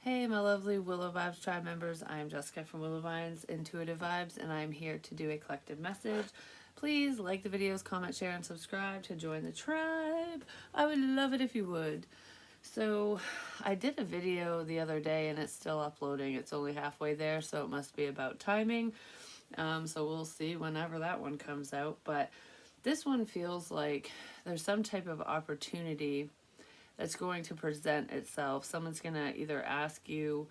Hey, my lovely Willow Vibes tribe members. I am Jessica from Willow Vines Intuitive Vibes, and I'm here to do a collective message. Please like the videos, comment, share, and subscribe to join the tribe. I would love it if you would. So, I did a video the other day, and it's still uploading. It's only halfway there, so it must be about timing. So we'll see whenever that one comes out. But this one feels like there's some type of opportunity that's going to present itself. Someone's going to either ask you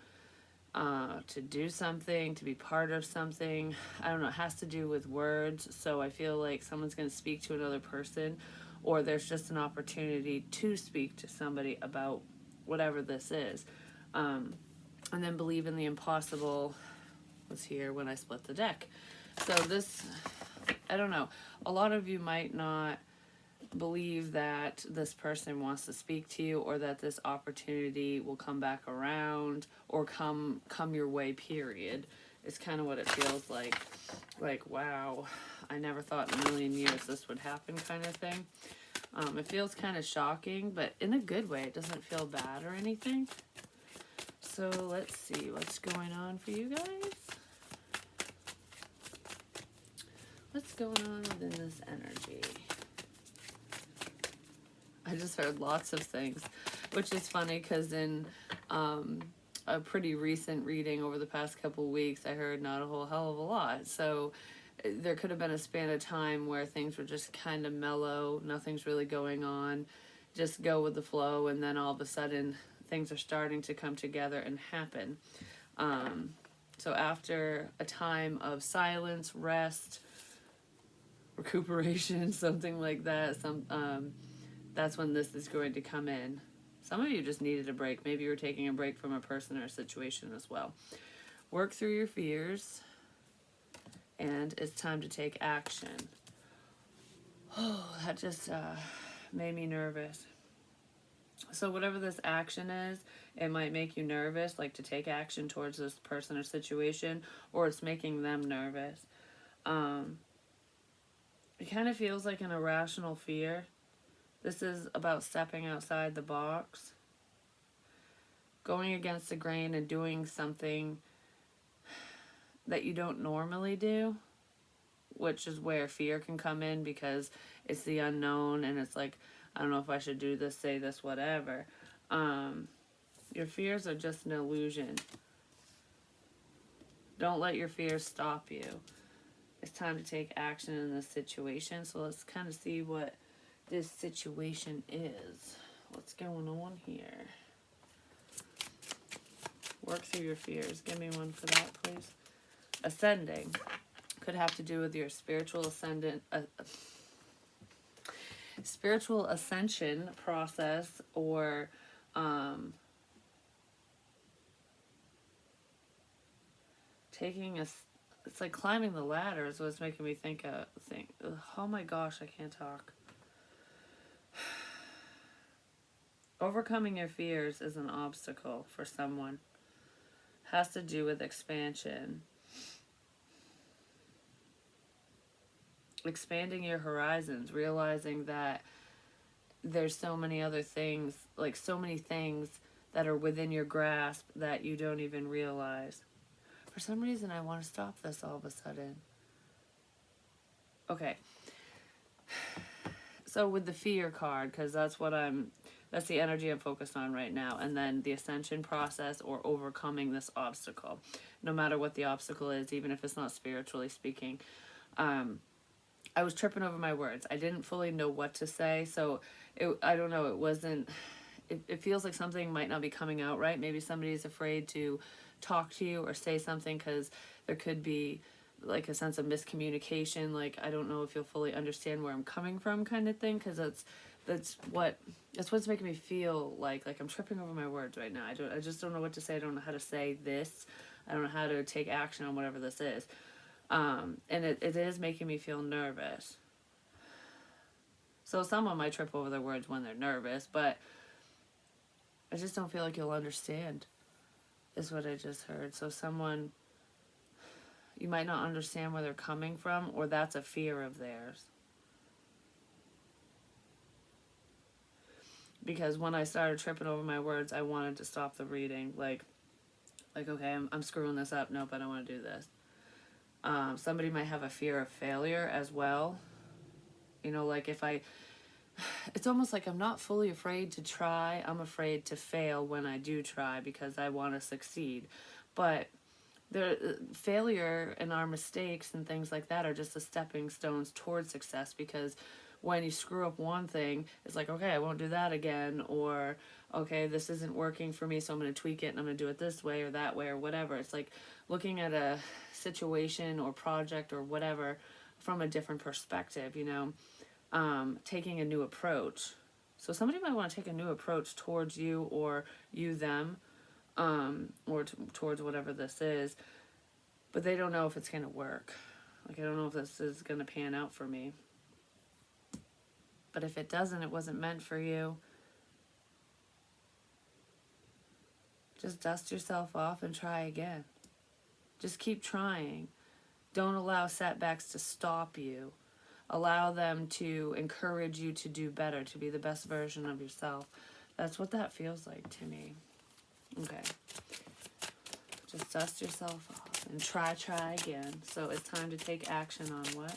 to do something, to be part of something. I don't know, it has to do with words. So I feel like someone's going to speak to another person, or there's just an opportunity to speak to somebody about whatever this is. And then believe in the impossible was here when I split the deck. So this, I don't know, a lot of you might not believe that this person wants to speak to you, or that this opportunity will come back around, or come your way, period. It's kind of what it feels like, wow, I never thought in a million years this would happen, kind of thing. It feels kind of shocking, but in a good way. It doesn't feel bad or anything. So let's see what's going on for you guys. What's going on within this energy? I just heard lots of things, which is funny because in a pretty recent reading over the past couple of weeks, I heard not a whole hell of a lot. So there could have been a span of time where things were just kind of mellow, nothing's really going on, just go with the flow, and then all of a sudden things are starting to come together and happen. So after a time of silence, rest, recuperation, something like that, that's when this is going to come in. Some of you just needed a break. Maybe you were taking a break from a person or a situation as well. Work through your fears, and it's time to take action. Oh, that just made me nervous. So whatever this action is, it might make you nervous, like to take action towards this person or situation, or it's making them nervous. It kind of feels like an irrational fear. This is about stepping outside the box, going against the grain and doing something that you don't normally do, which is where fear can come in, because it's the unknown and it's like, I don't know if I should do this, say this, whatever. Your fears are just an illusion. Don't let your fears stop you. It's time to take action in this situation. So let's kind of see what this situation is. What's going on here? Work through your fears. Give me one for that, please. Ascending could have to do with your spiritual ascension process, or it's like climbing the ladder is what's making me think. Oh my gosh, I can't talk. Overcoming your fears is an obstacle for someone. Has to do with expansion. Expanding your horizons, realizing that there's so many other things, like so many things that are within your grasp that you don't even realize. For some reason, I want to stop this all of a sudden. Okay. So with the fear card, because that's the energy I'm focused on right now. And then the ascension process, or overcoming this obstacle, no matter what the obstacle is, even if it's not spiritually speaking. I was tripping over my words. I didn't fully know what to say. So I don't know. It feels like something might not be coming out right. Maybe somebody's afraid to talk to you or say something because there could be like a sense of miscommunication. Like, I don't know if you'll fully understand where I'm coming from, kind of thing. Because that's what's making me feel like I'm tripping over my words right now. I just don't know what to say. I don't know how to say this. I don't know how to take action on whatever this is. And it is making me feel nervous. So someone might trip over their words when they're nervous, but I just don't feel like you'll understand, is what I just heard. So you might not understand where they're coming from, or that's a fear of theirs. Because when I started tripping over my words, I wanted to stop the reading. Like, Like, okay, I'm screwing this up. Nope, I don't want to do this. Somebody might have a fear of failure as well. You know, like if I, it's almost like I'm not fully afraid to try. I'm afraid to fail when I do try because I want to succeed. But failure and our mistakes and things like that are just the stepping stones towards success, because when you screw up one thing, it's like, okay, I won't do that again, or okay, this isn't working for me, so I'm going to tweak it and I'm going to do it this way or that way or whatever. It's like looking at a situation or project or whatever from a different perspective, you know, taking a new approach. So somebody might want to take a new approach towards you, or you them, or towards whatever this is, but they don't know if it's going to work. Like, I don't know if this is going to pan out for me. But if it doesn't, it wasn't meant for you. Just dust yourself off and try again. Just keep trying. Don't allow setbacks to stop you. Allow them to encourage you to do better, to be the best version of yourself. That's what that feels like to me. Okay. Just dust yourself off and try again. So it's time to take action on what?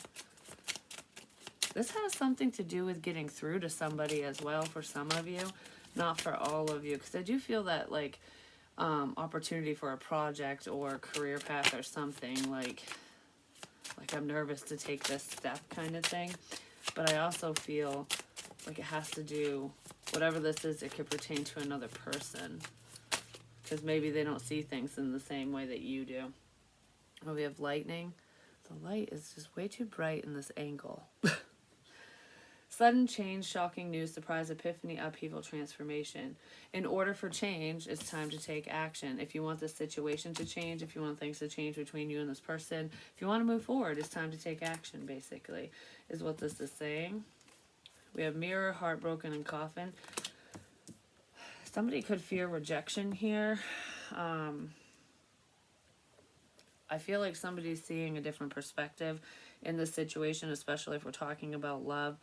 This has something to do with getting through to somebody as well for some of you, not for all of you. Because I do feel that, like, opportunity for a project or career path or something, like I'm nervous to take this step kind of thing. But I also feel like it has to do, whatever this is, it could pertain to another person. Because maybe they don't see things in the same way that you do. Oh, we have lightning. The light is just way too bright in this angle. Sudden change, shocking news, surprise, epiphany, upheaval, transformation. In order for change, it's time to take action. If you want the situation to change, if you want things to change between you and this person, if you want to move forward, it's time to take action, basically, is what this is saying. We have mirror, heartbroken, and coffin. Somebody could fear rejection here. I feel like somebody's seeing a different perspective in this situation, especially if we're talking about love.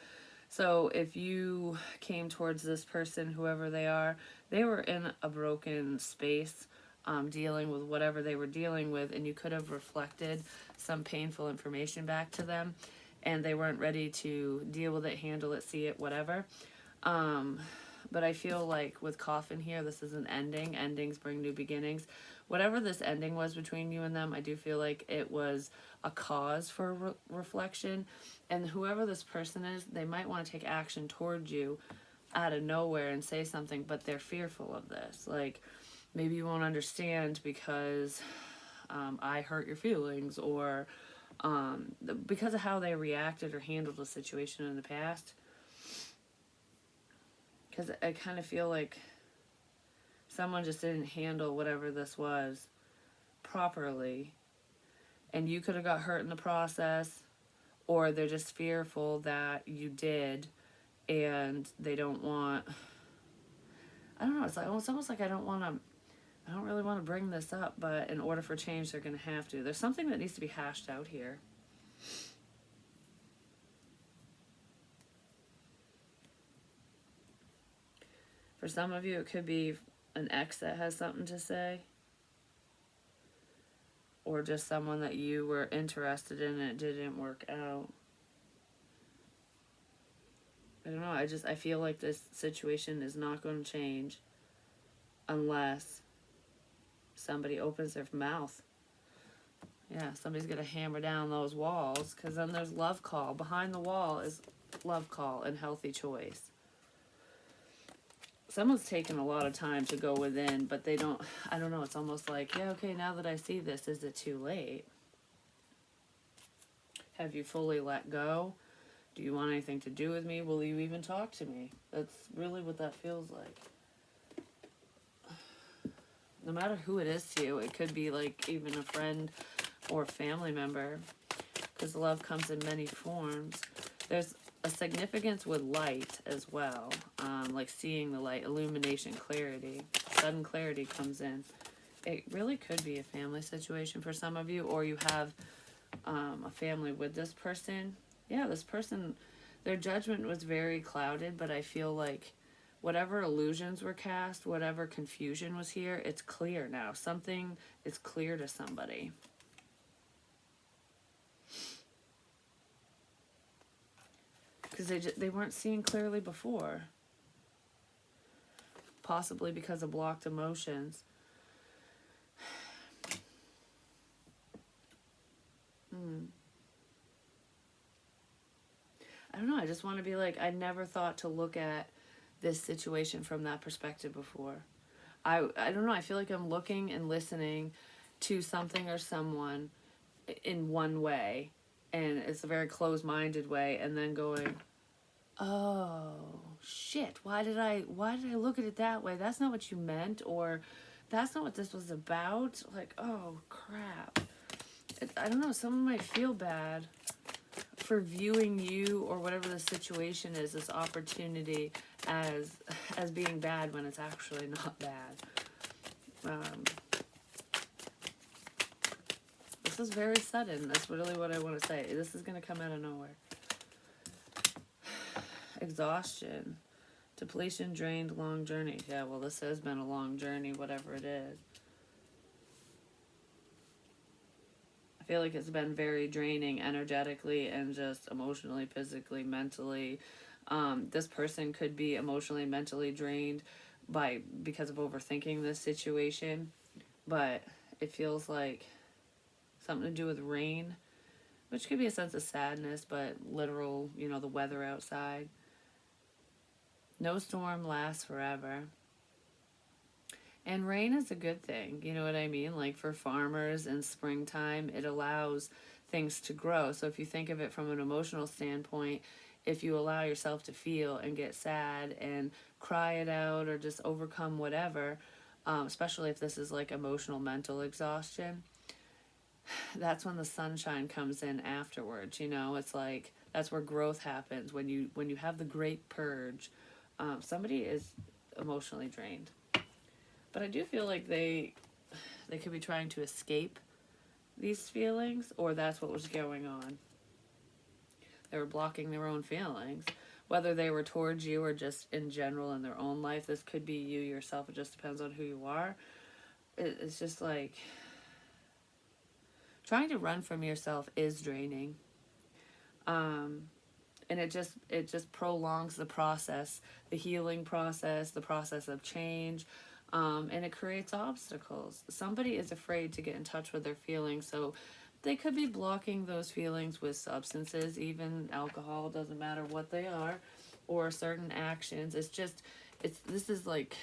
So if you came towards this person, whoever they are, they were in a broken space, dealing with whatever they were dealing with, and you could have reflected some painful information back to them, and they weren't ready to deal with it, handle it, see it, whatever. But I feel like with coffin here, this is an ending. Endings bring new beginnings. Whatever this ending was between you and them, I do feel like it was a cause for reflection. And whoever this person is, they might want to take action towards you out of nowhere and say something, but they're fearful of this. Like, maybe you won't understand because I hurt your feelings, or because of how they reacted or handled the situation in the past. Because I kind of feel like someone just didn't handle whatever this was properly, and you could have got hurt in the process, or they're just fearful that you did, and they don't want, I don't know, it's almost like I don't really want to bring this up, but in order for change, they're going to have to. There's something that needs to be hashed out here. For some of you, it could be an ex that has something to say, or just someone that you were interested in and it didn't work out. I don't know, I feel like this situation is not going to change unless somebody opens their mouth. Yeah, somebody's going to hammer down those walls, because then there's love call. Behind the wall is love call and healthy choice. Someone's taken a lot of time to go within, but they don't, I don't know, it's almost like, yeah, okay, now that I see this, is it too late? Have you fully let go? Do you want anything to do with me? Will you even talk to me? That's really what that feels like. No matter who it is to you, it could be like even a friend or family member, because love comes in many forms. There's a significance with light as well, like seeing the light, illumination, clarity. Sudden clarity comes in. It really could be a family situation for some of you, or you have a family with this person. Yeah, this person, their judgment was very clouded, but I feel like whatever illusions were cast, whatever confusion was here, it's clear now. Something is clear to somebody. Because they weren't seeing clearly before. Possibly because of blocked emotions. I don't know, I just want to be like, I never thought to look at this situation from that perspective before. I don't know, I feel like I'm looking and listening to something or someone in one way, and it's a very closed-minded way, and then going, oh shit, why did I look at it that way? That's not what you meant, or that's not what this was about. Like, oh crap. I don't know, someone might feel bad for viewing you or whatever the situation is, this opportunity, as being bad when it's actually not bad. This is very sudden. That's really what I want to say. This is going to come out of nowhere. Exhaustion, depletion, drained, long journey. Yeah, well, this has been a long journey, whatever it is. I feel like it's been very draining energetically and just emotionally, physically, mentally. This person could be emotionally, mentally drained because of overthinking this situation, but it feels like something to do with rain, which could be a sense of sadness, but literal, the weather outside. No storm lasts forever. And rain is a good thing, you know what I mean? Like for farmers in springtime, it allows things to grow. So if you think of it from an emotional standpoint, if you allow yourself to feel and get sad and cry it out or just overcome whatever, especially if this is like emotional, mental exhaustion, that's when the sunshine comes in afterwards. It's like that's where growth happens. When you have the great purge, somebody is emotionally drained. But I do feel like they could be trying to escape these feelings, or that's what was going on. They were blocking their own feelings, whether they were towards you or just in general in their own life. This could be you yourself. It just depends on who you are. It's just like trying to run from yourself is draining. And it just prolongs the process, the healing process, the process of change. And it creates obstacles. Somebody is afraid to get in touch with their feelings, so they could be blocking those feelings with substances, even alcohol, doesn't matter what they are, or certain actions. This is like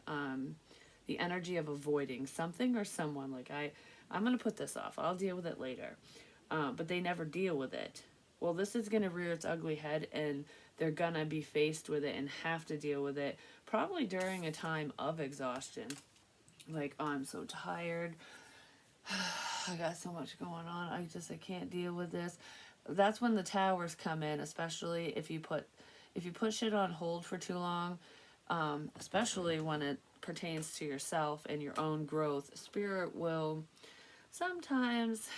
the energy of avoiding something or someone. Like, I'm going to put this off. I'll deal with it later. But they never deal with it. Well, this is going to rear its ugly head, and they're going to be faced with it and have to deal with it, probably during a time of exhaustion. Like, oh, I'm so tired. I got so much going on. I can't deal with this. That's when the towers come in, especially if you put shit on hold for too long, especially when it pertains to yourself and your own growth. Spirit will sometimes,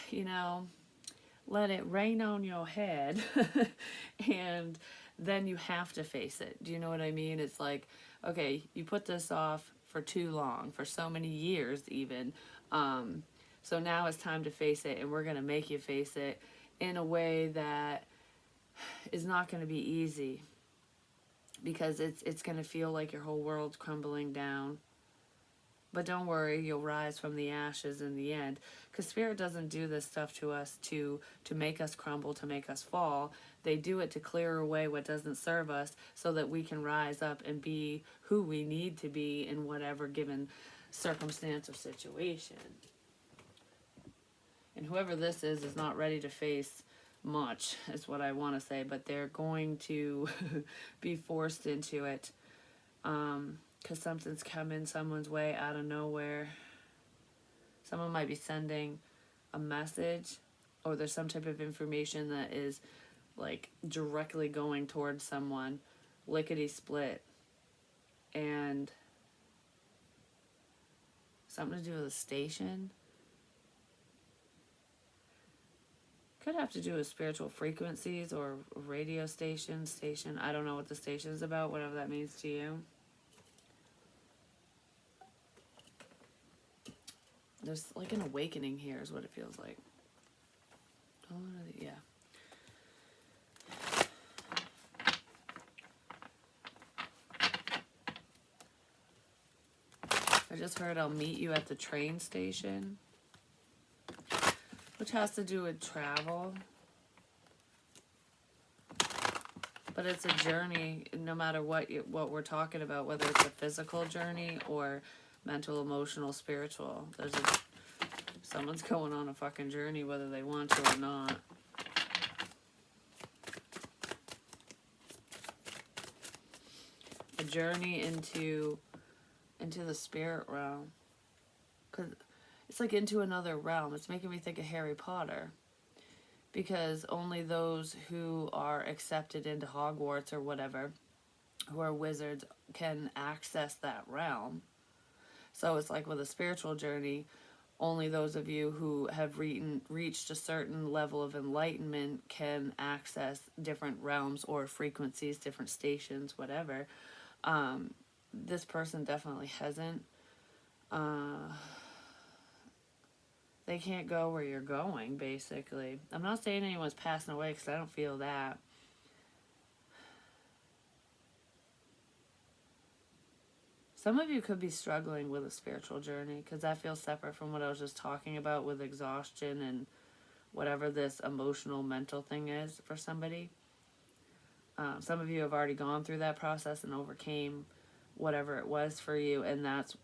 let it rain on your head and then you have to face it. Do you know what I mean? It's like, okay, you put this off for too long, for so many years even. So now it's time to face it, and we're going to make you face it in a way that is not going to be easy, because it's going to feel like your whole world's crumbling down. But don't worry, you'll rise from the ashes in the end. Because Spirit doesn't do this stuff to us to make us crumble, to make us fall. They do it to clear away what doesn't serve us so that we can rise up and be who we need to be in whatever given circumstance or situation. And whoever this is not ready to face much, is what I want to say. But they're going to be forced into it. Because something's coming someone's way out of nowhere. Someone might be sending a message, or there's some type of information that is like directly going towards someone, lickety split, and something to do with a station. Could have to do with spiritual frequencies or radio station. I don't know what the station is about, whatever that means to you. There's like an awakening here is what it feels like. Oh, yeah. I just heard I'll meet you at the train station, which has to do with travel. But it's a journey, no matter what we're talking about, whether it's a physical journey or mental, emotional, spiritual. Someone's going on a fucking journey, whether they want to or not. A journey into the spirit realm. 'Cause it's like into another realm. It's making me think of Harry Potter. Because only those who are accepted into Hogwarts or whatever, who are wizards, can access that realm. So it's like with a spiritual journey, only those of you who have reached a certain level of enlightenment can access different realms or frequencies, different stations, whatever. This person definitely hasn't. They can't go where you're going, basically. I'm not saying anyone's passing away because I don't feel that. Some of you could be struggling with a spiritual journey because that feels separate from what I was just talking about with exhaustion and whatever this emotional, mental thing is for somebody. Some of you have already gone through that process and overcame whatever it was for you, and that's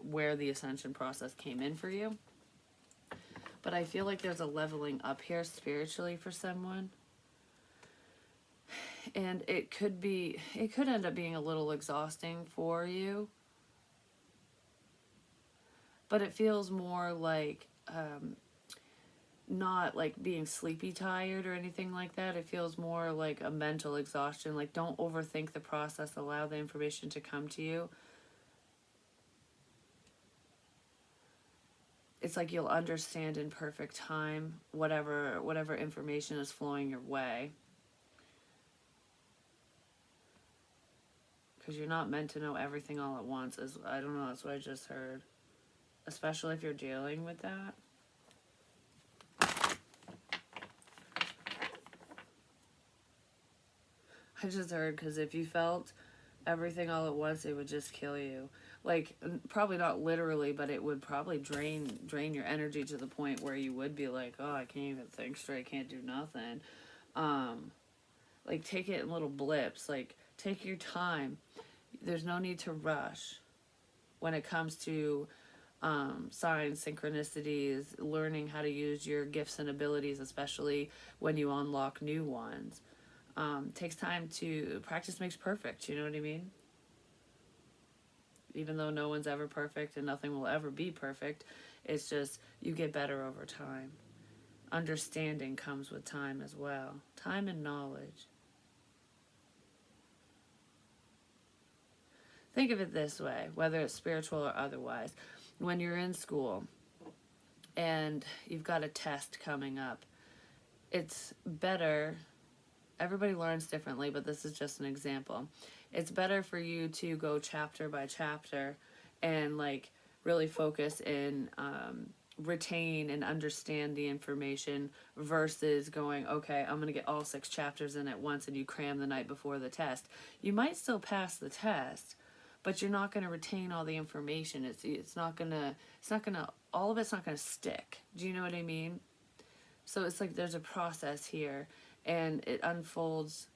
where the ascension process came in for you. But I feel like there's a leveling up here spiritually for someone. And it could end up being a little exhausting for you. But it feels more like, not like being sleepy tired or anything like that. It feels more like a mental exhaustion. Like, don't overthink the process. Allow the information to come to you. It's like you'll understand in perfect time whatever information is flowing your way. Because you're not meant to know everything all at once. I don't know, that's what I just heard. Especially if you're dealing with that. I just heard, because if you felt everything all at once, it would just kill you. Like, probably not literally, but it would probably drain your energy to the point where you would be like, oh, I can't even think straight, can't do nothing. Like, take it in little blips. Like, take your time. There's no need to rush when it comes to signs, synchronicities, learning how to use your gifts and abilities, especially when you unlock new ones. Takes time to practice makes perfect, you know what I mean? Even though no one's ever perfect and nothing will ever be perfect, it's just you get better over time. Understanding comes with time as well. Time and knowledge. Think of it this way, whether it's spiritual or otherwise. When you're in school and you've got a test coming up, it's better, everybody learns differently, but this is just an example. It's better for you to go chapter by chapter and like really focus and retain and understand the information versus going, okay, I'm going to get all 6 chapters in at once and you cram the night before the test. You might still pass the test, but you're not going to retain all the information. It's not going to, all of it's not going to stick. Do you know what I mean? So it's like there's a process here and it unfolds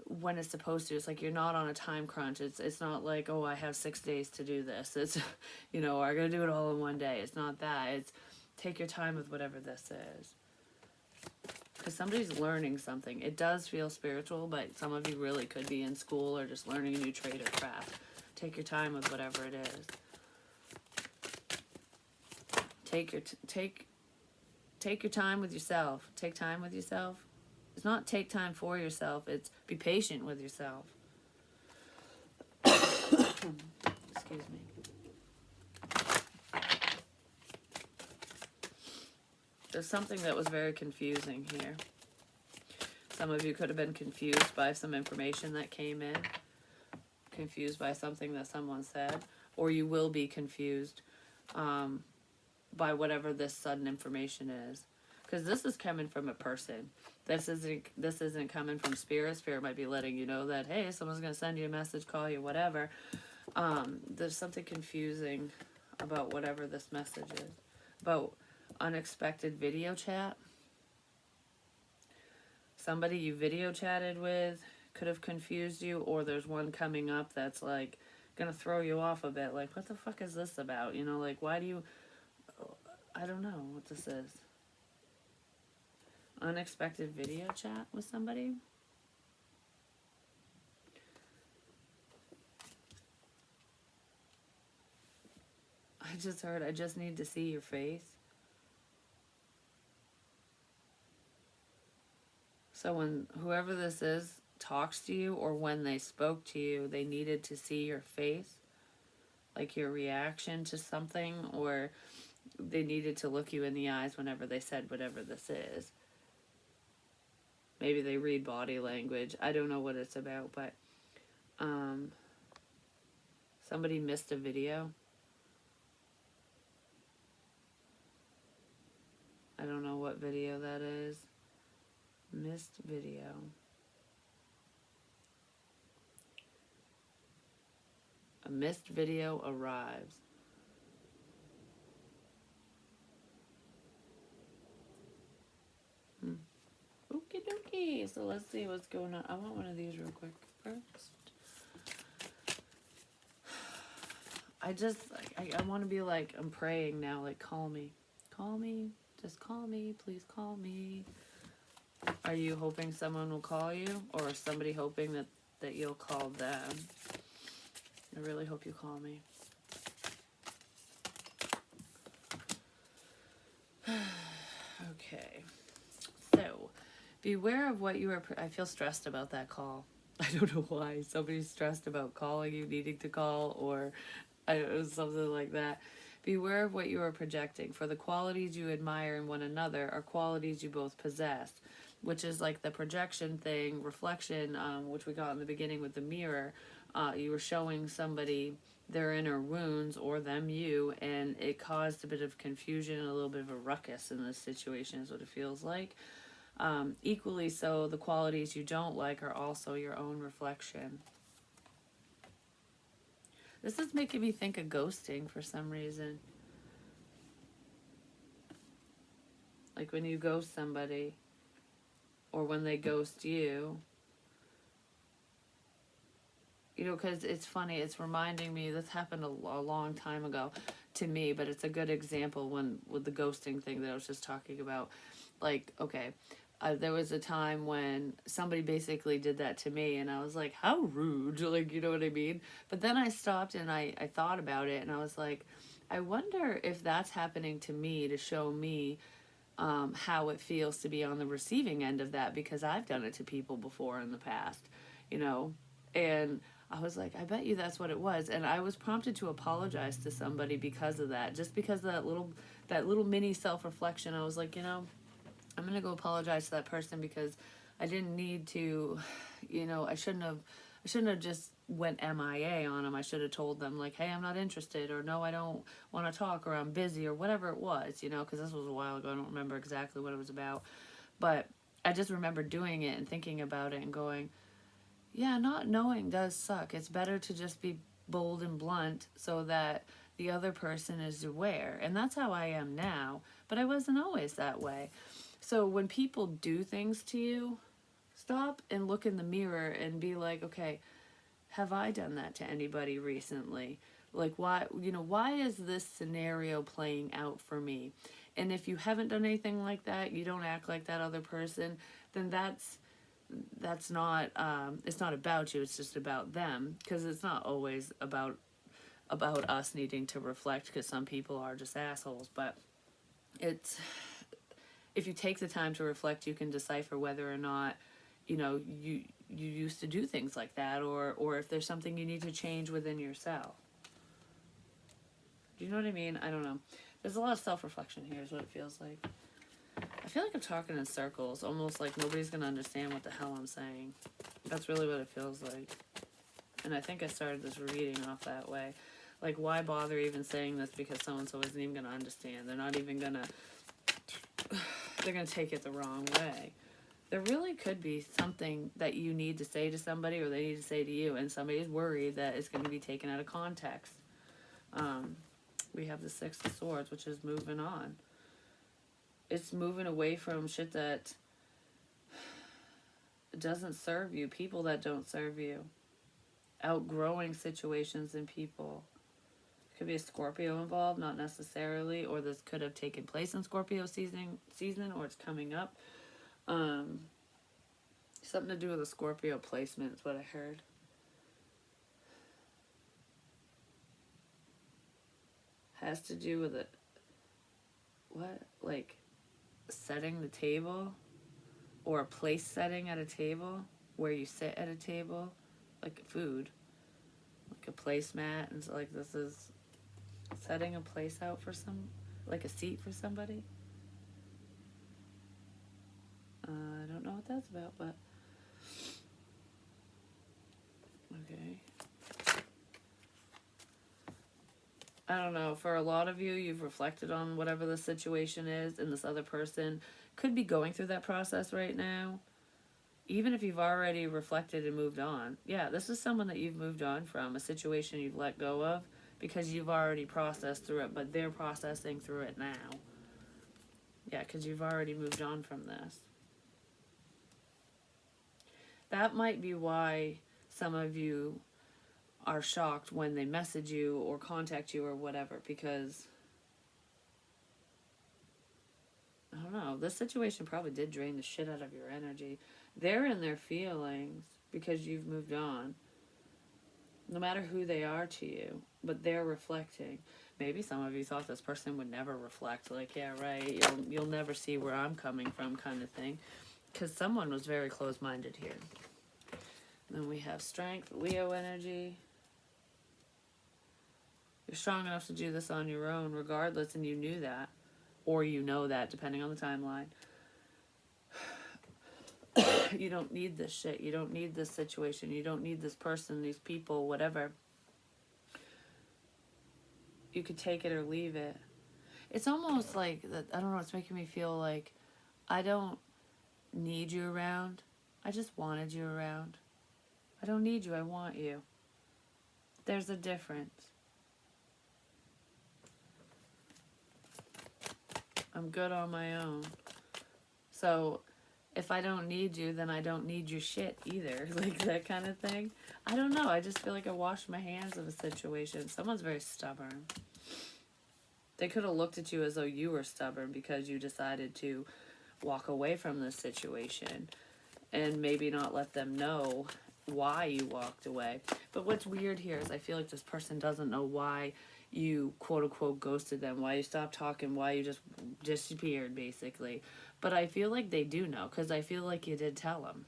when it's supposed to. It's like you're not on a time crunch. It's not like, oh, I have 6 days to do this. It's, I'm going to do it all in one day. It's not that. It's take your time with whatever this is. Because somebody's learning something. It does feel spiritual, but some of you really could be in school or just learning a new trade or craft. Take your time with whatever it is. Take your time with yourself. Take time with yourself. It's not take time for yourself. It's be patient with yourself. Excuse me. There's something that was very confusing here. Some of you could have been confused by some information that came in. Confused by something that someone said. Or you will be confused by whatever this sudden information is. Because this is coming from a person. This isn't coming from spirit. Spirit might be letting you know that, hey, someone's gonna send you a message, call you, whatever. There's something confusing about whatever this message is. About unexpected video chat. Somebody you video chatted with could have confused you, or there's one coming up that's like gonna throw you off a bit. Like, what the fuck is this about? You know, like, why do you... I don't know what this is. Unexpected video chat with somebody. I just heard, I just need to see your face. So when whoever this is talks to you, or when they spoke to you, they needed to see your face, like your reaction to something, or they needed to look you in the eyes whenever they said whatever this is. Maybe they read body language. I don't know what it's about, but somebody missed a video. I don't know what video that is. Missed video. A missed video arrives. Okie dokie. So let's see what's going on. I want one of these real quick first. I want to be like, I'm praying now, like, call me. Call me. Just call me. Please call me. Are you hoping someone will call you? Or is somebody hoping that you'll call them? I really hope you call me. Okay. So, beware of what you are... I feel stressed about that call. I don't know why. Somebody's stressed about calling you, needing to call, or something like that. Beware of what you are projecting, for the qualities you admire in one another are qualities you both possess, which is like the projection thing, reflection, which we got in the beginning with the mirror. You were showing somebody their inner wounds, or them you, and it caused a bit of confusion and a little bit of a ruckus in this situation is what it feels like. Equally so, the qualities you don't like are also your own reflection. This is making me think of ghosting for some reason. Like when you ghost somebody, or when they ghost you. You know, because it's funny, it's reminding me, this happened a long time ago to me, but it's a good example with the ghosting thing that I was just talking about. Like, okay, there was a time when somebody basically did that to me, and I was like, how rude, like, you know what I mean? But then I stopped and I thought about it, and I was like, I wonder if that's happening to me to show me how it feels to be on the receiving end of that, because I've done it to people before in the past, you know, and I was like, I bet you that's what it was. And I was prompted to apologize to somebody because of that, just because of that little mini self-reflection. I was like, you know, I'm going to go apologize to that person, because I didn't need to, you know, I shouldn't have just went MIA on them. I should have told them, like, hey, I'm not interested, or no, I don't want to talk, or I'm busy, or whatever it was, you know, because this was a while ago. I don't remember exactly what it was about. But I just remember doing it and thinking about it and going, yeah, not knowing does suck. It's better to just be bold and blunt so that the other person is aware. And that's how I am now, but I wasn't always that way. So when people do things to you, stop and look in the mirror and be like, okay, have I done that to anybody recently? Like, why is this scenario playing out for me? And if you haven't done anything like that, you don't act like that other person, then that's not, it's not about you, it's just about them. Because it's not always about us needing to reflect, because some people are just assholes. But it's, if you take the time to reflect, you can decipher whether or not, you know, you used to do things like that, or if there's something you need to change within yourself. Do you know what I mean? I don't know. There's a lot of self-reflection here is what it feels like. I feel like I'm talking in circles, almost like nobody's going to understand what the hell I'm saying. That's really what it feels like. And I think I started this reading off that way. Like, why bother even saying this because so-and-so isn't even going to understand. They're not even going to, they're going to take it the wrong way. There really could be something that you need to say to somebody or they need to say to you, and somebody's worried that it's going to be taken out of context. We have the Six of Swords, which is moving on. It's moving away from shit that doesn't serve you, people that don't serve you, outgrowing situations and people. Could be a Scorpio involved, not necessarily, or this could have taken place in Scorpio season, or it's coming up. Something to do with a Scorpio placement is what I heard. Has to do with it. What? Like setting the table, or a place setting at a table where you sit at a table, like food, like a placemat, and so like this is setting a place out for like a seat for somebody. I don't know what that's about, but okay. I don't know. For a lot of you, you've reflected on whatever the situation is, and this other person could be going through that process right now. Even if you've already reflected and moved on. Yeah, this is someone that you've moved on from, a situation you've let go of, because you've already processed through it, but they're processing through it now. Yeah, because you've already moved on from this. That might be why some of you are shocked when they message you or contact you or whatever, because I don't know, this situation probably did drain the shit out of your energy. They're in their feelings because you've moved on, no matter who they are to you, but they're reflecting. Maybe some of you thought this person would never reflect, like, yeah, right, you'll never see where I'm coming from, kind of thing, because someone was very close-minded here. Then we have Strength, Leo energy. You're strong enough to do this on your own regardless, and you knew that. Or you know that, depending on the timeline. You don't need this shit. You don't need this situation. You don't need this person, these people, whatever. You could take it or leave it. It's almost like, I don't know, it's making me feel like I don't need you around. I just wanted you around. I don't need you. I want you. There's a difference. I'm good on my own. So if I don't need you, then I don't need your shit either. Like that kind of thing. I don't know. I just feel like I washed my hands of a situation. Someone's very stubborn. They could have looked at you as though you were stubborn because you decided to walk away from this situation and maybe not let them know why you walked away. But what's weird here is I feel like this person doesn't know why you quote-unquote ghosted them, why you stopped talking, why you just disappeared, basically. But I feel like they do know, because I feel like you did tell them.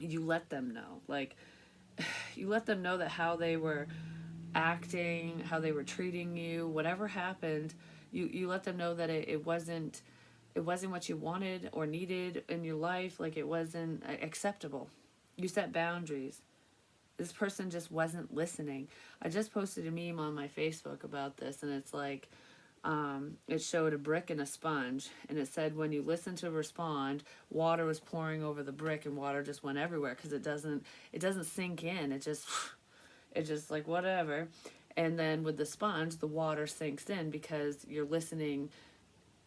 You let them know. Like, you let them know that how they were acting, how they were treating you, whatever happened, you let them know that it wasn't what you wanted or needed in your life. Like, it wasn't acceptable. You set boundaries. This person just wasn't listening. I just posted a meme on my Facebook about this, and it's like, it showed a brick and a sponge, and it said when you listen to respond, water was pouring over the brick, and water just went everywhere because it doesn't sink in. It just like whatever. And then with the sponge, the water sinks in because you're listening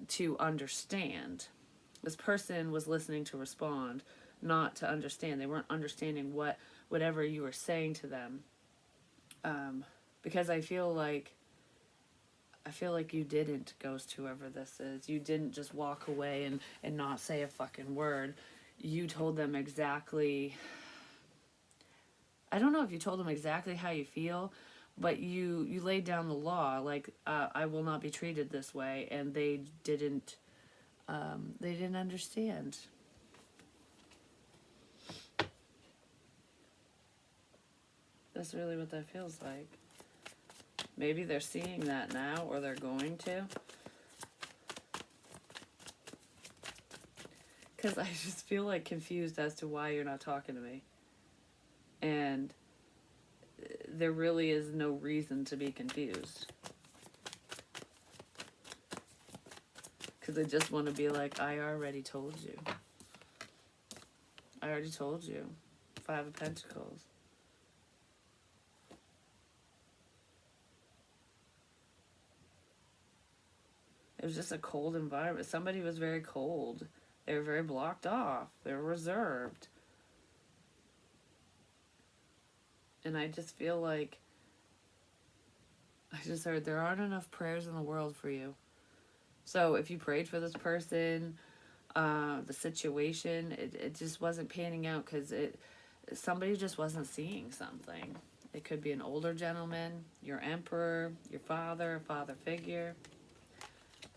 to understand. This person was listening to respond, not to understand. They weren't understanding whatever you were saying to them. Because I feel like you didn't ghost whoever this is. You didn't just walk away and not say a fucking word. You told them exactly, I don't know if you told them exactly how you feel, but you laid down the law, like, I will not be treated this way, and they didn't understand. That's really what that feels like. Maybe they're seeing that now, or they're going to. Because I just feel like confused as to why you're not talking to me. And there really is no reason to be confused. Because I just want to be like, I already told you. I already told you. Five of Pentacles. It was just a cold environment. Somebody was very cold. They were very blocked off. They were reserved. And I just feel like, I just heard there aren't enough prayers in the world for you. So if you prayed for this person, the situation, it just wasn't panning out because somebody just wasn't seeing something. It could be an older gentleman, your emperor, your father, a father figure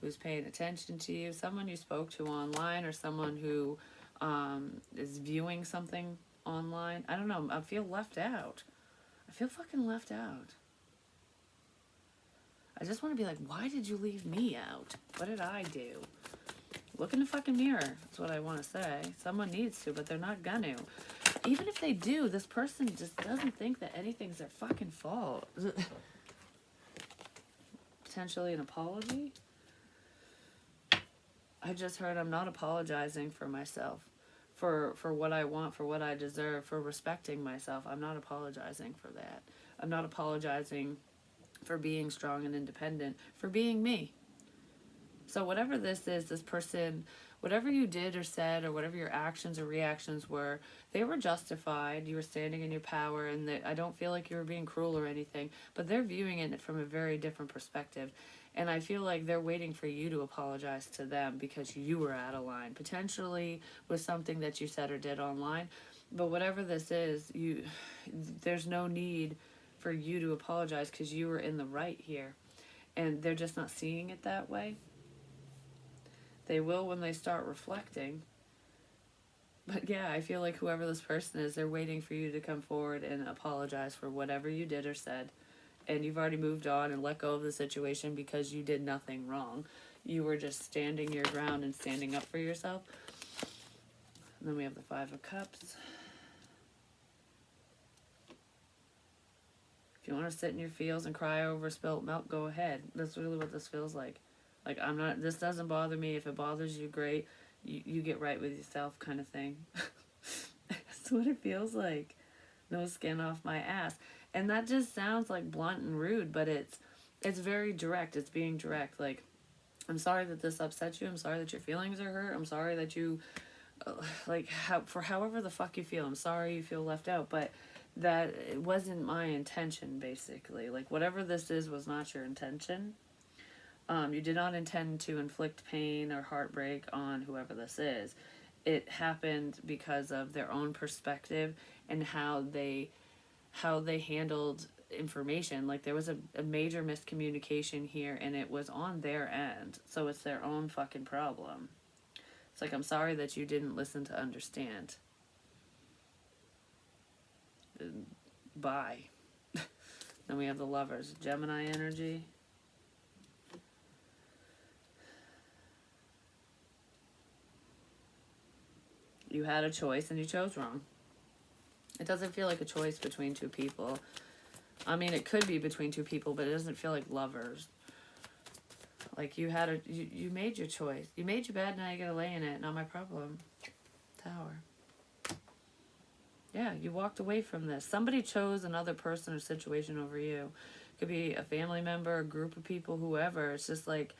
who's paying attention to you, someone you spoke to online, or someone who is viewing something online. I don't know. I feel left out. I feel fucking left out. I just want to be like, why did you leave me out? What did I do? Look in the fucking mirror. That's what I want to say. Someone needs to, but they're not gonna. Even if they do, this person just doesn't think that anything's their fucking fault. Potentially an apology? I just heard I'm not apologizing for myself. For what I want, for what I deserve, for respecting myself. I'm not apologizing for that. I'm not apologizing for being strong and independent, for being me. So whatever this is, this person, whatever you did or said, or whatever your actions or reactions were, they were justified. You were standing in your power, and I don't feel like you were being cruel or anything, but they're viewing it from a very different perspective. And I feel like they're waiting for you to apologize to them because you were out of line, potentially with something that you said or did online. But whatever this is, there's no need for you to apologize because you were in the right here. And they're just not seeing it that way. They will when they start reflecting. But yeah, I feel like whoever this person is, they're waiting for you to come forward and apologize for whatever you did or said. And you've already moved on and let go of the situation because you did nothing wrong. You were just standing your ground and standing up for yourself. And then we have the Five of Cups. If you want to sit in your feels and cry over spilt milk, go ahead. That's really what this feels like. Like, this doesn't bother me. If it bothers you, great. You get right with yourself kind of thing. That's what it feels like. No skin off my ass. And that just sounds like blunt and rude, but it's very direct. It's being direct. Like, I'm sorry that this upset you. I'm sorry that your feelings are hurt. I'm sorry that you, for however the fuck you feel. I'm sorry you feel left out, but that it wasn't my intention, basically. Like, whatever this is was not your intention. You did not intend to inflict pain or heartbreak on whoever this is. It happened because of their own perspective and how they handled information. Like, there was a major miscommunication here, and it was on their end. So it's their own fucking problem. It's like, I'm sorry that you didn't listen to understand. Bye. Then we have the Lovers. Gemini energy. You had a choice and you chose wrong. It doesn't feel like a choice between two people. I mean, it could be between two people, but it doesn't feel like lovers. Like, you made your choice. You made your bed, now you gotta lay in it. Not my problem. Tower. Yeah, you walked away from this. Somebody chose another person or situation over you. It could be a family member, a group of people, whoever. It's just like,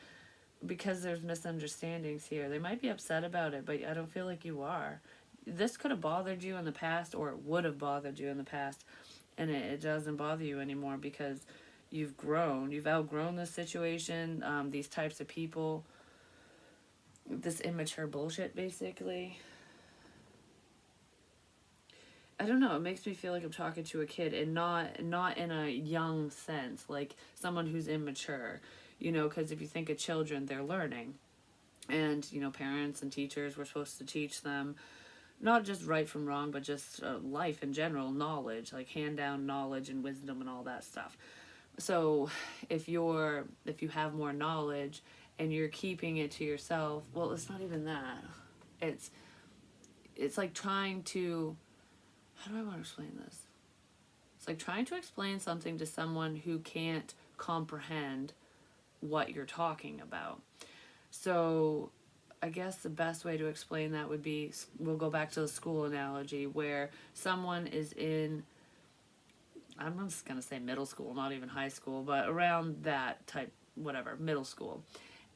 because there's misunderstandings here. They might be upset about it, but I don't feel like you are. This could have bothered you in the past, or it would have bothered you in the past, and it doesn't bother you anymore because you've grown. You've outgrown this situation, these types of people, this immature bullshit, basically. I don't know, it makes me feel like I'm talking to a kid, and not in a young sense, like someone who's immature. You know, because if you think of children, they're learning. And, you know, parents and teachers were supposed to teach them not just right from wrong, but just life in general, knowledge, like hand down knowledge and wisdom and all that stuff. So if you have more knowledge and you're keeping it to yourself, well, it's not even that. It's like trying to, how do I want to explain this? It's like trying to explain something to someone who can't comprehend what you're talking about. So I guess the best way to explain that would be, we'll go back to the school analogy, where someone is in, I'm just going to say middle school, not even high school, but around that type, whatever, middle school.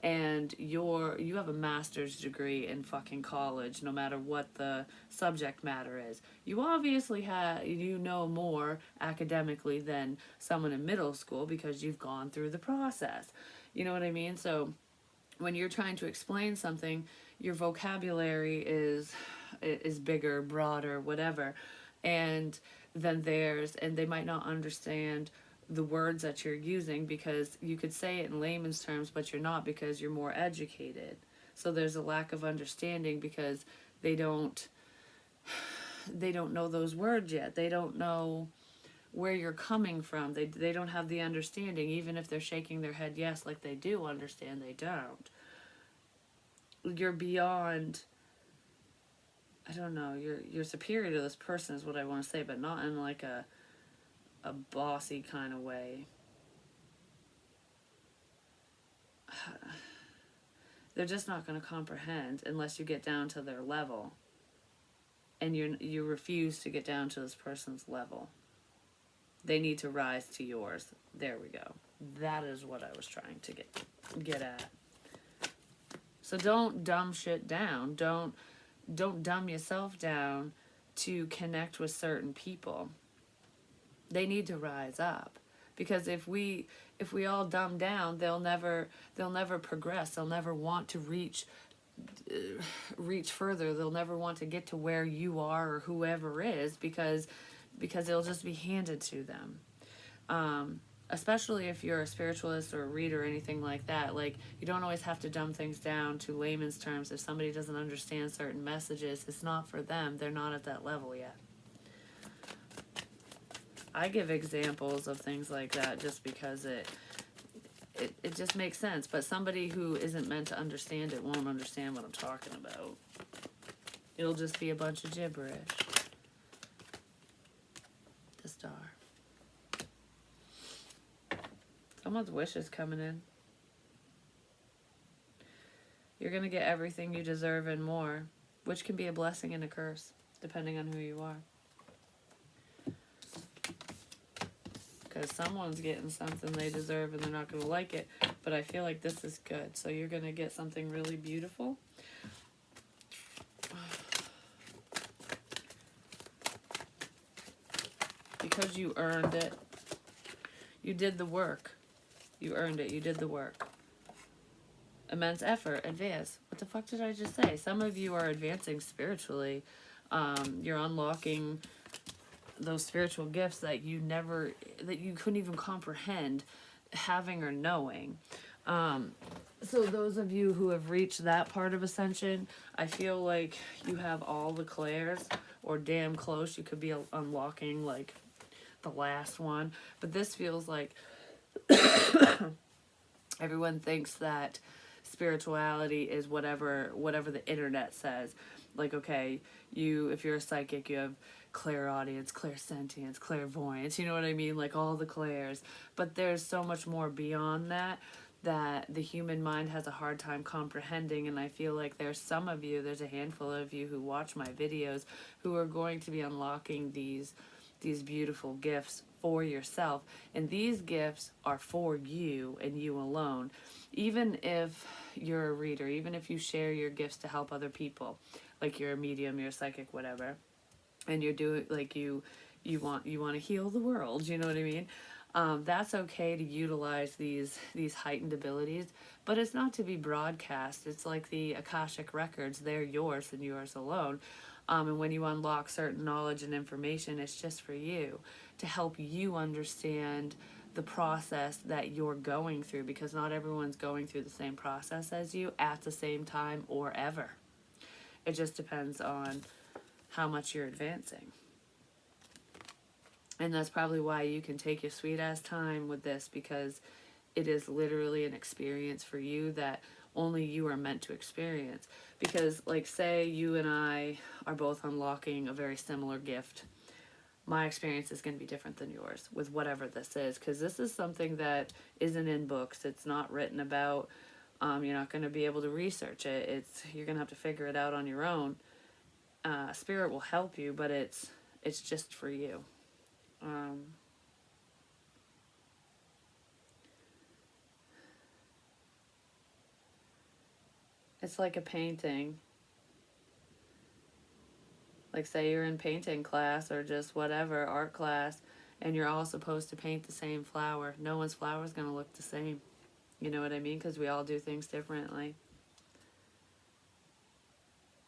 And you have a master's degree in fucking college, no matter what the subject matter is. You obviously know more academically than someone in middle school because you've gone through the process. You know what I mean? So when you're trying to explain something, your vocabulary is bigger, broader, whatever, and than theirs, and they might not understand the words that you're using, because you could say it in layman's terms, but you're not, because you're more educated. So there's a lack of understanding because they don't know those words yet. They don't know where you're coming from. They don't have the understanding, even if they're shaking their head yes like they do understand, they don't. You're beyond, I don't know, you're superior to this person is what I want to say, but not in like a bossy kind of way. They're just not going to comprehend unless you get down to their level, and you refuse to get down to this person's level. They need to rise to yours. There we go. That is what I was trying to get at. So don't dumb shit down. Don't dumb yourself down to connect with certain people. They need to rise up, because if we all dumb down, they'll never progress. They'll never want to reach further. They'll never want to get to where you are or whoever is, because it'll just be handed to them. Especially if you're a spiritualist or a reader or anything like that. Like, you don't always have to dumb things down to layman's terms. If somebody doesn't understand certain messages, it's not for them. They're not at that level yet. I give examples of things like that just because it just makes sense. But somebody who isn't meant to understand it won't understand what I'm talking about. It'll just be a bunch of gibberish. The star. Someone's wish is coming in. You're going to get everything you deserve and more, which can be a blessing and a curse, depending on who you are. Because someone's getting something they deserve and they're not going to like it, but I feel like this is good. So you're going to get something really beautiful. Because you earned it. You did the work. You earned it. You did the work. Immense effort. Advance. What the fuck did I just say? Some of you are advancing spiritually. You're unlocking those spiritual gifts that you couldn't even comprehend having or knowing. So those of you who have reached that part of ascension, I feel like you have all the clairs, or damn close. You could be unlocking like the last one. But this feels like everyone thinks that spirituality is whatever the internet says. Like, okay, if you're a psychic, you have clairaudience, clairsentience, clairvoyance, you know what I mean? Like all the clairs. But there's so much more beyond that the human mind has a hard time comprehending, and I feel like there's a handful of you who watch my videos who are going to be unlocking these beautiful gifts for yourself, and these gifts are for you and you alone. Even if you're a reader, even if you share your gifts to help other people, like you're a medium, you're a psychic, whatever, and you're doing like you want to heal the world, you know what I mean? That's okay to utilize these heightened abilities, but it's not to be broadcast. It's like the Akashic records; they're yours and yours alone. And when you unlock certain knowledge and information, it's just for you, to help you understand the process that you're going through, because not everyone's going through the same process as you at the same time or ever. It just depends on how much you're advancing. And that's probably why you can take your sweet ass time with this, because it is literally an experience for you that only you are meant to experience. Because, like, say you and I are both unlocking a very similar gift. my experience is going to be different than yours with whatever this is, because this is something that isn't in books. It's not written about. You're not going to be able to research it. You're going to have to figure it out on your own. Spirit will help you, but it's just for you. It's like a painting. Like, say you're in painting class or just whatever, art class, and you're all supposed to paint the same flower. No one's flower is going to look the same. You know what I mean? Because we all do things differently.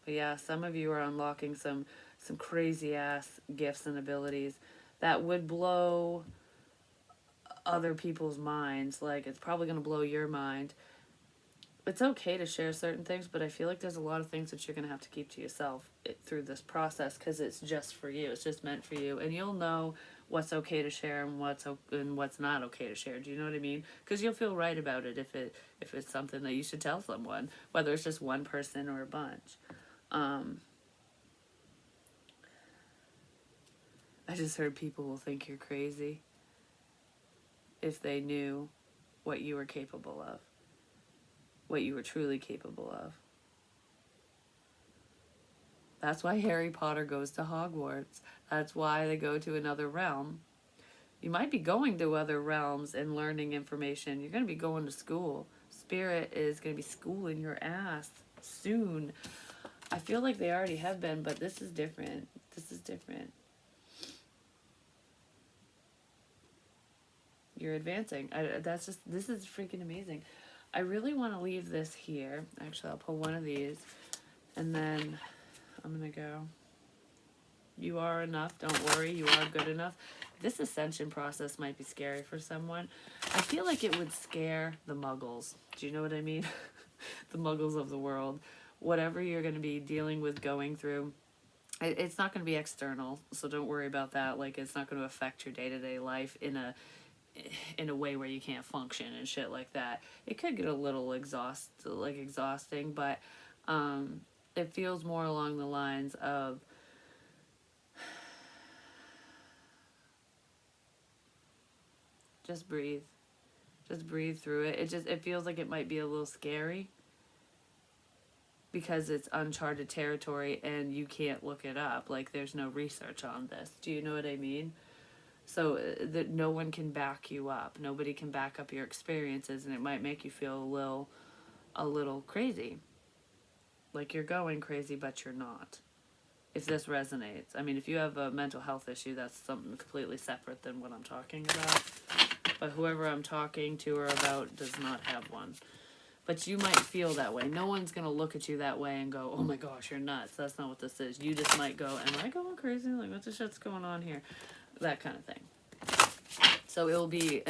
But yeah, some of you are unlocking some crazy ass gifts and abilities that would blow other people's minds. Like, it's probably going to blow your mind. It's okay to share certain things, but I feel like there's a lot of things that you're going to have to keep to yourself through this process, because it's just for you. It's just meant for you. And you'll know what's okay to share and what's not okay to share. Do you know what I mean? Because you'll feel right about it if it's something that you should tell someone, whether it's just one person or a bunch. I just heard people will think you're crazy if they knew what you were capable of, what you were truly capable of. That's why Harry Potter goes to Hogwarts. That's why they go to another realm. You might be going to other realms and learning information. You're going to be going to school. Spirit is going to be schooling your ass soon. I feel like they already have been, but this is different. This is different. You're advancing. This is freaking amazing. I really want to leave this here. Actually, I'll pull one of these, and then I'm going to go. You are enough. Don't worry. You are good enough. This ascension process might be scary for someone. I feel like it would scare the muggles. Do you know what I mean? The muggles of the world. Whatever you're going to be dealing with, going through, it's not going to be external, so don't worry about that. Like, it's not going to affect your day-to-day life in a way where you can't function and shit like that. It could get a little exhausting, but it feels more along the lines of just breathe. Just breathe through it. It feels like it might be a little scary because it's uncharted territory and you can't look it up. Like, there's no research on this. Do you know what I mean? So that no one can back you up. Nobody can back up your experiences, and it might make you feel a little crazy. Like you're going crazy, but you're not. If this resonates. I mean, if you have a mental health issue, that's something completely separate than what I'm talking about. But whoever I'm talking to or about does not have one. But you might feel that way. No one's going to look at you that way and go, oh my gosh, you're nuts. That's not what this is. You just might go, am I going crazy? Like, what the shit's going on here? That kind of thing. So it will be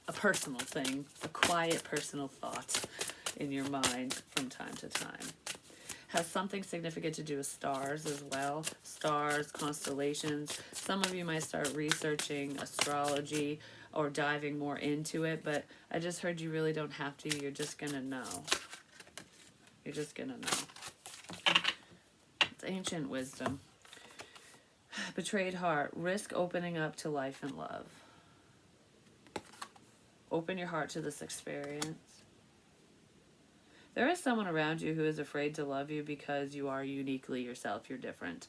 a personal thing, a quiet personal thought in your mind from time to time. Has something significant to do with stars as well. Stars, constellations. Some of you might start researching astrology or diving more into it, but I just heard you really don't have to. You're just going to know. You're just going to know. It's ancient wisdom. Betrayed heart. Risk opening up to life and love. Open your heart to this experience. There is someone around you who is afraid to love you because you are uniquely yourself. You're different.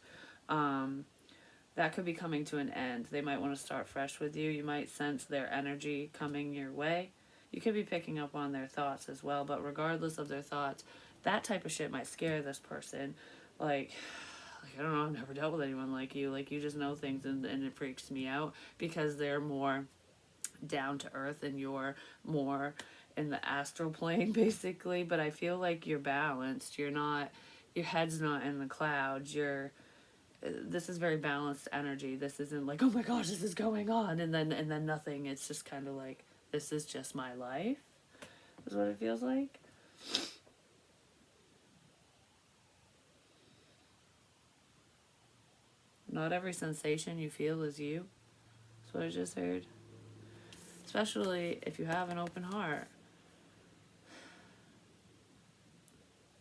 That could be coming to an end. They might want to start fresh with you. You might sense their energy coming your way. You could be picking up on their thoughts as well, but regardless of their thoughts, that type of shit might scare this person. Like I don't know, I've never dealt with anyone like you. Like, you just know things, and it freaks me out because they're more down to earth and you're more in the astral plane, basically. But I feel like you're balanced. Your head's not in the clouds. This is very balanced energy. This isn't like, oh my gosh, this is going on, and then nothing. It's just kind of like, this is just my life, is what it feels like. Not every sensation you feel is you. That's what I just heard. Especially if you have an open heart.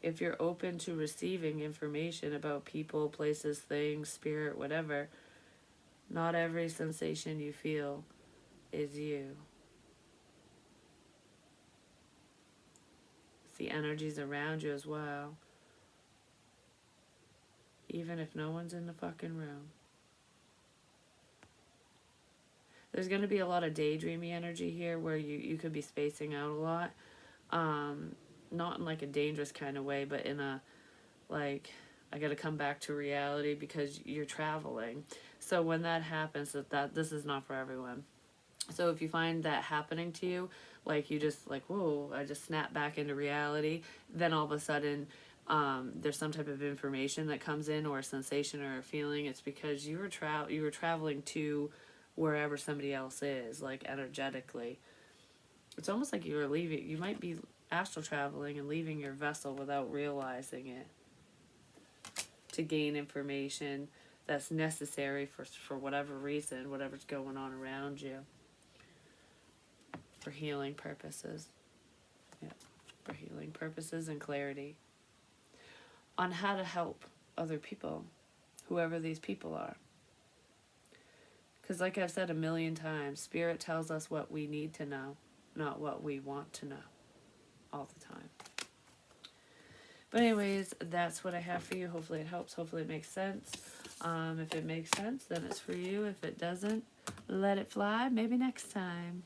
If you're open to receiving information about people, places, things, spirit, whatever, Not every sensation you feel is you. It's the energies around you as well. Even if no one's in the fucking room. There's going to be a lot of daydreamy energy here where you could be spacing out a lot. Not in like a dangerous kind of way, but in a like, I got to come back to reality because you're traveling. So when that happens, that this is not for everyone. So if you find that happening to you, like you just like, whoa, I just snap back into reality, then all of a sudden there's some type of information that comes in or a sensation or a feeling. It's because you were traveling to wherever somebody else is, like energetically. It's almost like you were leaving. You might be astral traveling and leaving your vessel without realizing it to gain information that's necessary for whatever reason, whatever's going on around you. For healing purposes. Yeah, for healing purposes and clarity. On how to help other people, whoever these people are. Because like I've said a million times, Spirit tells us what we need to know, not what we want to know all the time. But anyways, that's what I have for you. Hopefully it helps. Hopefully it makes sense. If it makes sense, then it's for you. If it doesn't, let it fly. Maybe next time.